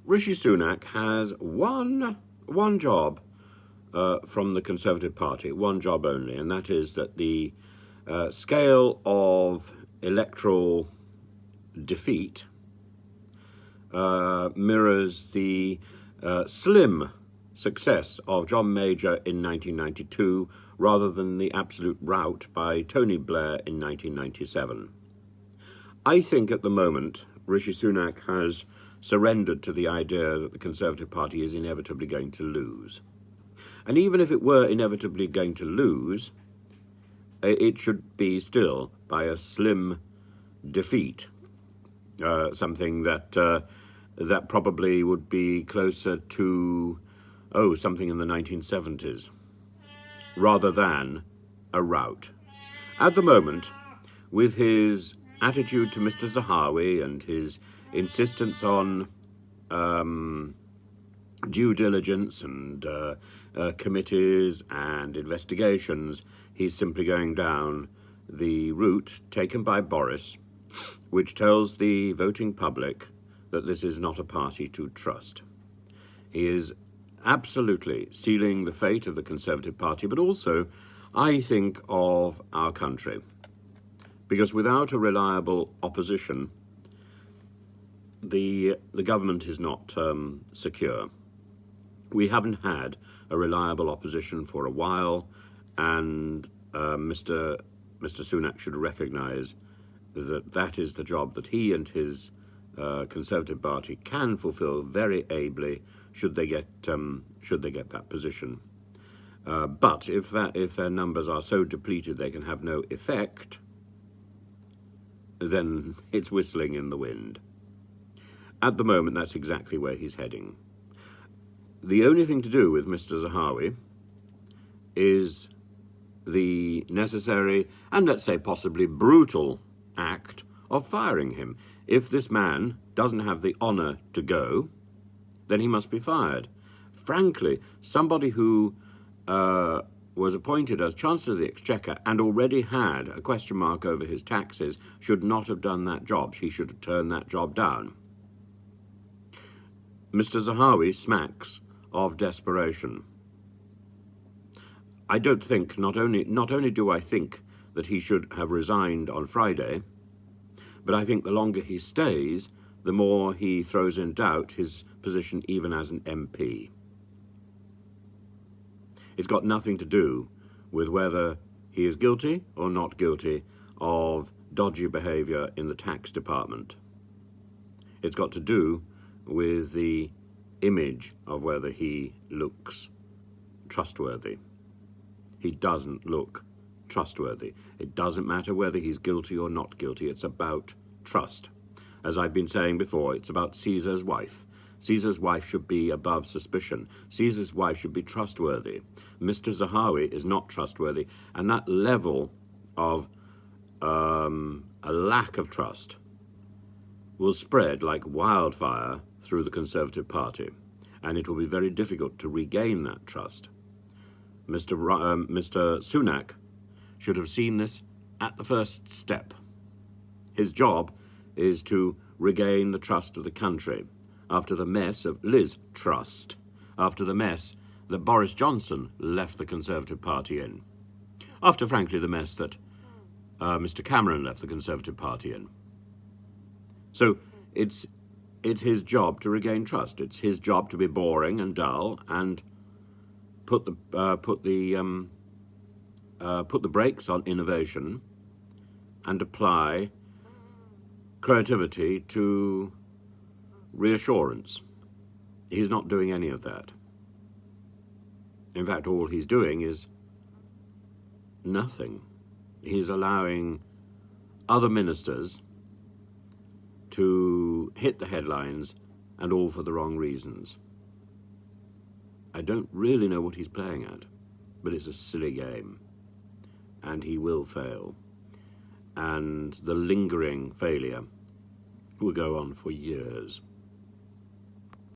Rishi Sunak has one job from the Conservative Party, one job only, and that is that the scale of electoral defeat mirrors the slim success of John Major in 1992 rather than the absolute rout by Tony Blair in 1997. I think at the moment Rishi Sunak has surrendered to the idea that the Conservative Party is inevitably going to lose. And even if it were inevitably going to lose, it should be still by a slim defeat, something that probably would be closer to, something in the 1970s, rather than a rout. At the moment, with his attitude to Mr. Zahawi and his insistence on due diligence and committees and investigations, he's simply going down the route taken by Boris, which tells the voting public that this is not a party to trust. He is absolutely sealing the fate of the Conservative Party, but also, I think, of our country. Because without a reliable opposition, the government is not secure. We haven't had a reliable opposition for a while, and Mr. Sunak should recognise that that is the job that he and his Conservative Party can fulfil very ably should they get that position. But if their numbers are so depleted they can have no effect, then it's whistling in the wind. At the moment, that's exactly where he's heading. The only thing to do with Mr. Zahawi is the necessary and, let's say, possibly brutal act of firing him. If this man doesn't have the honour to go, then he must be fired. Frankly, somebody who was appointed as Chancellor of the Exchequer and already had a question mark over his taxes should not have done that job. He should have turned that job down. Mr. Zahawi smacks of desperation. I don't think, not only do I think that he should have resigned on Friday, but I think the longer he stays, the more he throws in doubt his position even as an MP. It's got nothing to do with whether he is guilty or not guilty of dodgy behaviour in the tax department. It's got to do with the image of whether he looks trustworthy. He doesn't look trustworthy. It doesn't matter whether he's guilty or not guilty. It's about trust. As I've been saying before, it's about Caesar's wife. Caesar's wife should be above suspicion. Caesar's wife should be trustworthy. Mr. Zahawi is not trustworthy, and that level of a lack of trust will spread like wildfire through the Conservative Party, and it will be very difficult to regain that trust. Mr. Sunak should have seen this at the first step. His job is to regain the trust of the country after the mess of Liz Trust, after the mess that Boris Johnson left the Conservative Party in, after, frankly, the mess that Mr. Cameron left the Conservative Party in. So it's his job to regain trust. It's his job to be boring and dull and put the brakes on innovation and apply creativity to reassurance. He's not doing any of that. In fact, all he's doing is nothing. He's allowing other ministers to hit the headlines, and all for the wrong reasons. I don't really know what he's playing at, but it's a silly game, and he will fail. And the lingering failure will go on for years.